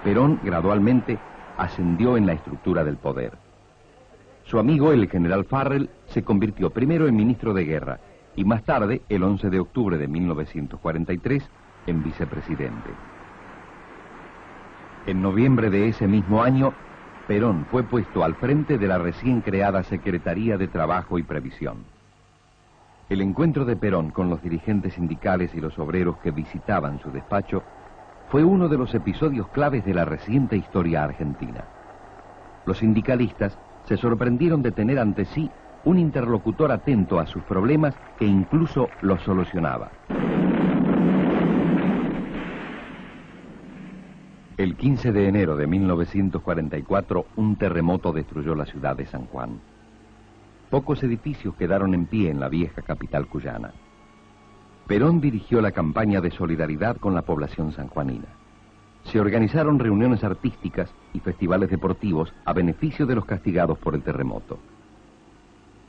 Perón gradualmente ascendió en la estructura del poder. Su amigo, el general Farrell, se convirtió primero en ministro de guerra y más tarde, el 11 de octubre de 1943, en vicepresidente. En noviembre de ese mismo año, Perón fue puesto al frente de la recién creada Secretaría de Trabajo y Previsión. El encuentro de Perón con los dirigentes sindicales y los obreros que visitaban su despacho fue uno de los episodios claves de la reciente historia argentina. Los sindicalistas se sorprendieron de tener ante sí un interlocutor atento a sus problemas que incluso los solucionaba. El 15 de enero de 1944, un terremoto destruyó la ciudad de San Juan. Pocos edificios quedaron en pie en la vieja capital cuyana. Perón dirigió la campaña de solidaridad con la población sanjuanina. Se organizaron reuniones artísticas y festivales deportivos a beneficio de los castigados por el terremoto.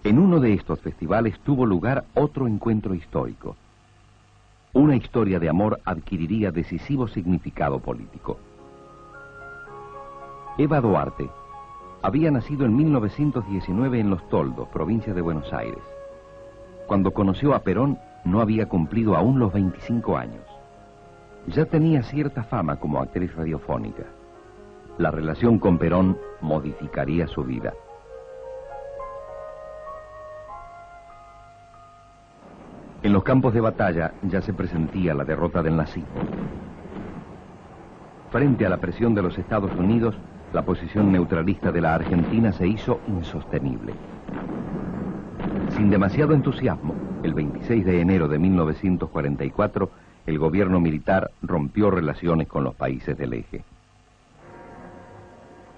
En uno de estos festivales tuvo lugar otro encuentro histórico. Una historia de amor adquiriría decisivo significado político. Eva Duarte había nacido en 1919 en Los Toldos, provincia de Buenos Aires. Cuando conoció a Perón, no había cumplido aún los 25 años. Ya tenía cierta fama como actriz radiofónica. La relación con Perón modificaría su vida. En los campos de batalla ya se presentía la derrota del nazismo. Frente a la presión de los Estados Unidos, la posición neutralista de la Argentina se hizo insostenible. Sin demasiado entusiasmo, el 26 de enero de 1944, el gobierno militar rompió relaciones con los países del eje.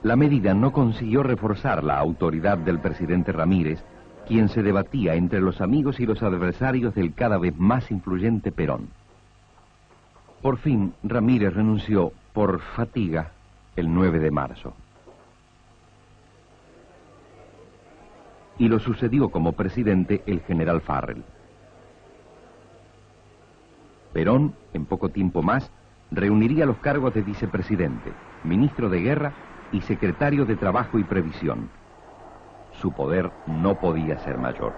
La medida no consiguió reforzar la autoridad del presidente Ramírez, quien se debatía entre los amigos y los adversarios del cada vez más influyente Perón. Por fin, Ramírez renunció por fatiga el 9 de marzo. Y lo sucedió como presidente el general Farrell. Perón, en poco tiempo más, reuniría los cargos de vicepresidente, ministro de Guerra y secretario de Trabajo y Previsión. Su poder no podía ser mayor.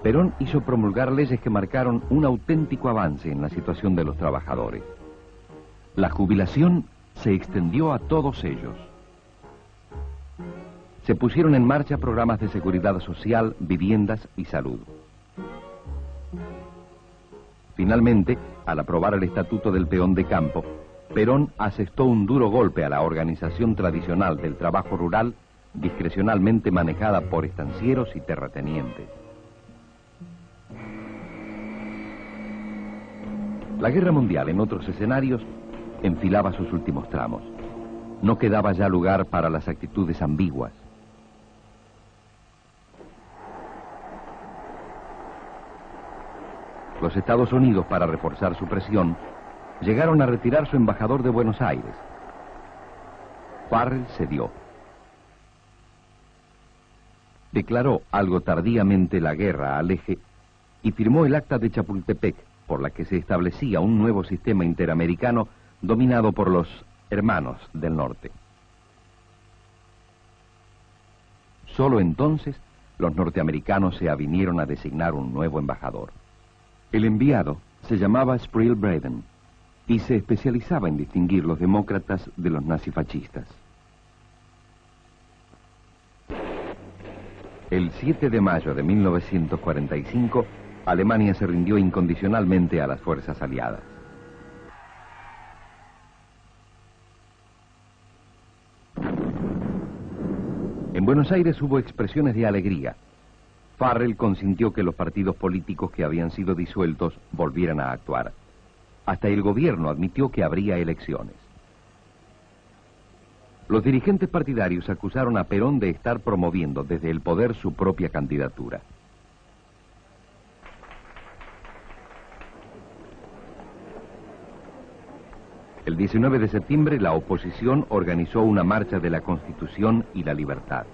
Perón hizo promulgar leyes que marcaron un auténtico avance en la situación de los trabajadores. La jubilación se extendió a todos ellos. Se pusieron en marcha programas de seguridad social, viviendas y salud. Finalmente, al aprobar el Estatuto del Peón de Campo, Perón asestó un duro golpe a la organización tradicional del trabajo rural, discrecionalmente manejada por estancieros y terratenientes. La guerra mundial, en otros escenarios, enfilaba sus últimos tramos. No quedaba ya lugar para las actitudes ambiguas. Los Estados Unidos, para reforzar su presión, llegaron a retirar su embajador de Buenos Aires. Farrell cedió. Declaró algo tardíamente la guerra al eje y firmó el Acta de Chapultepec, por la que se establecía un nuevo sistema interamericano dominado por los hermanos del norte. Solo entonces los norteamericanos se avinieron a designar un nuevo embajador. El enviado se llamaba Sprill Braden y se especializaba en distinguir los demócratas de los nazifascistas. El 7 de mayo de 1945, Alemania se rindió incondicionalmente a las fuerzas aliadas. En Buenos Aires hubo expresiones de alegría. Farrell consintió que los partidos políticos que habían sido disueltos volvieran a actuar. Hasta el gobierno admitió que habría elecciones. Los dirigentes partidarios acusaron a Perón de estar promoviendo desde el poder su propia candidatura. El 19 de septiembre, la oposición organizó una marcha de la Constitución y la libertad.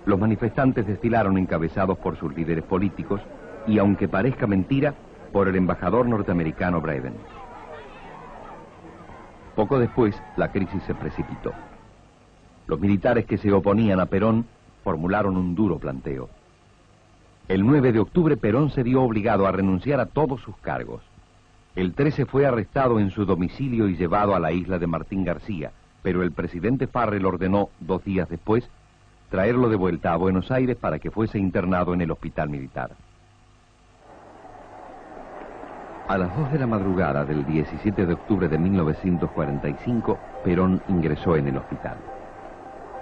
Los manifestantes desfilaron encabezados por sus líderes políticos y, aunque parezca mentira, por el embajador norteamericano Braven. Poco después, la crisis se precipitó. Los militares que se oponían a Perón formularon un duro planteo. El 9 de octubre, Perón se vio obligado a renunciar a todos sus cargos. El 13 fue arrestado en su domicilio y llevado a la isla de Martín García, pero el presidente Farrell ordenó, 2 días después, traerlo de vuelta a Buenos Aires para que fuese internado en el hospital militar. A las 2 de la madrugada del 17 de octubre de 1945, Perón ingresó en el hospital.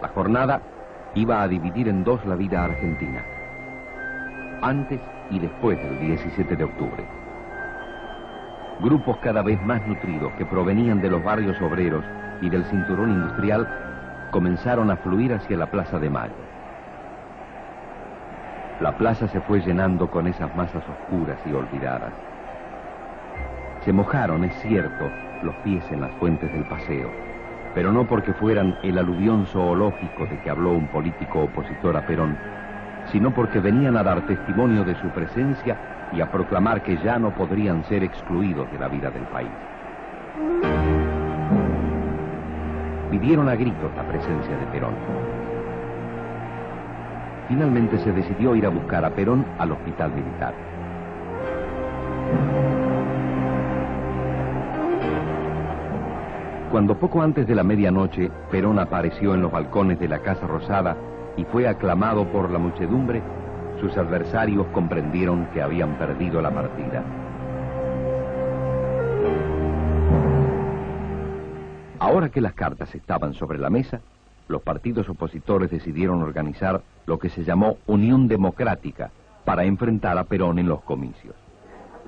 La jornada iba a dividir en 2 la vida argentina, antes y después del 17 de octubre. Grupos cada vez más nutridos que provenían de los barrios obreros y del cinturón industrial comenzaron a fluir hacia la Plaza de Mayo. La plaza se fue llenando con esas masas oscuras y olvidadas. Se mojaron, es cierto, los pies en las fuentes del paseo, pero no porque fueran el aluvión zoológico de que habló un político opositor a Perón, sino porque venían a dar testimonio de su presencia y a proclamar que ya no podrían ser excluidos de la vida del país. Pidieron a gritos la presencia de Perón. Finalmente se decidió ir a buscar a Perón al hospital militar. Cuando poco antes de la medianoche Perón apareció en los balcones de la Casa Rosada y fue aclamado por la muchedumbre, sus adversarios comprendieron que habían perdido la partida. Ahora que las cartas estaban sobre la mesa, los partidos opositores decidieron organizar lo que se llamó Unión Democrática para enfrentar a Perón en los comicios.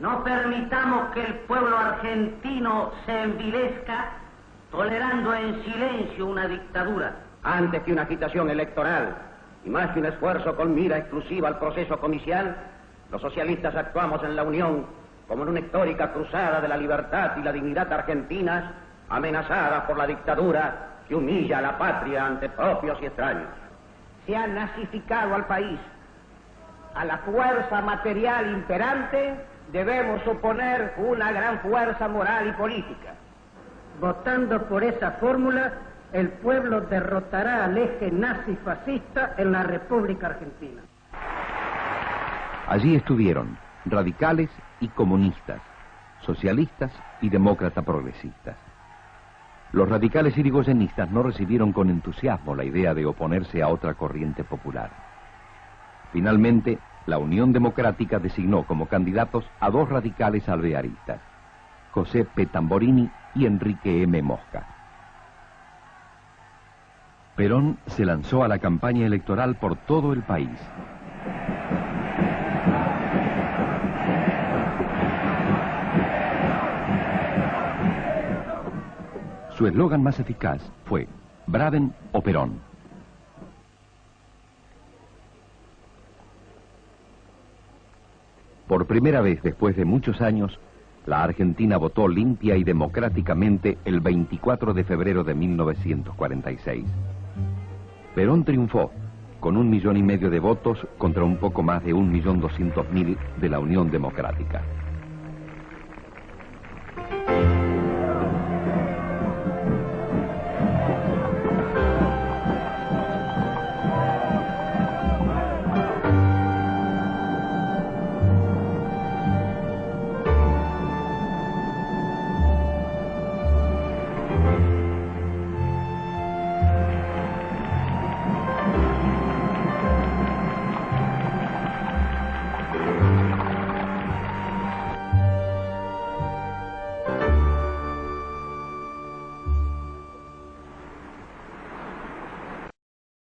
No permitamos que el pueblo argentino se envilezca tolerando en silencio una dictadura. Antes que una agitación electoral y más que un esfuerzo con mira exclusiva al proceso comicial, los socialistas actuamos en la Unión como en una histórica cruzada de la libertad y la dignidad argentinas, amenazada por la dictadura que humilla a la patria ante propios y extraños. Se ha nazificado al país. A la fuerza material imperante debemos oponer una gran fuerza moral y política. Votando por esa fórmula, el pueblo derrotará al eje nazi-fascista en la República Argentina. Allí estuvieron radicales y comunistas, socialistas y demócratas progresistas. Los radicales irigoyenistas no recibieron con entusiasmo la idea de oponerse a otra corriente popular. Finalmente, la Unión Democrática designó como candidatos a 2 radicales alvearistas, José P. Tamborini y Enrique M. Mosca. Perón se lanzó a la campaña electoral por todo el país. Su eslogan más eficaz fue «Braven o Perón». Por primera vez después de muchos años, la Argentina votó limpia y democráticamente el 24 de febrero de 1946. Perón triunfó con 1,5 millones de votos contra un poco más de 1.200.000 de la Unión Democrática.